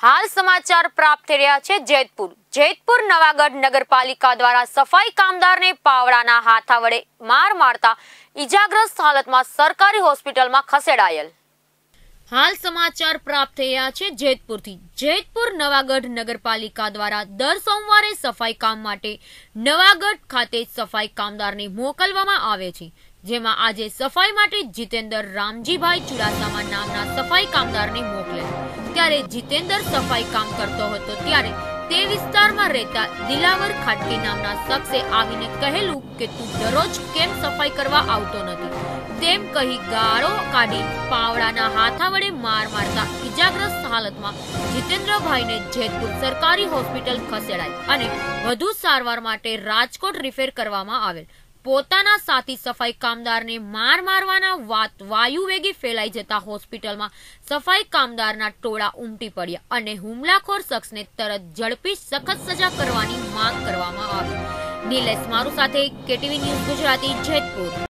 हाल समाचार प्राप्त થઈ રહ્યા છે જેતપુર નવાગઢ નગરપાલિકા દ્વારા સફાઈ કામદારને પાવડાના હાથા વડે માર મારતા ઈજાગ્રસ્ત હાલતમાં સરકારી હોસ્પિટલમાં ખસેડાયેલ। हाल समाचार प्राप्त થઈ રહ્યા છે જેતપુર નવાગઢ નગરપાલિકા દ્વારા દર સોમવારે સફાઈ કામ માટે નવાગઢ ખાતે સફાઈ કામદારને મોકલવામાં આવે છે, જેમાં આજે સફાઈ માટે જીતેન્દ્ર રામજીભાઈ ચુડાસમા નામના સફાઈ કામદારને મોકલેલ। ત્યારે જીતેન્દ્ર સફાઈ કામ કરતો હતો ત્યારે તે વિસ્તારમાં રહેતા દિલાવર ખાટકી નામના શખ્સે આવીને કહેલું કે તું દરરોજ કેમ સફાઈ કરવા આવતો નથી તેમ કહી ગાળો કાઢી પાવડાના હાથા વડે માર મારતા ઈજાગ્રસ્ત હાલતમાં જીતેન્દ્રભાઈને જેતપુર સરકારી હોસ્પિટલ ખસેડાઈ અને વધુ સારવાર માટે રાજકોટ રિફર કરવામાં આવેલ। પોતાના સાથી સફાઈ કામદારને માર મારવાના વાત વાયુ વેગે ફેલાઈ જતા હોસ્પિટલમાં સફાઈ કામદારના ટોળા ઉમટી પડ્યા અને હુમલાખોર શખ્સને તરત ઝડપી સખત સજા કરવાની માંગ કરવામાં આવી। નિલેશ મારુ સાથે કેટીવી ન્યૂઝ ગુજરાતી જેતપુર।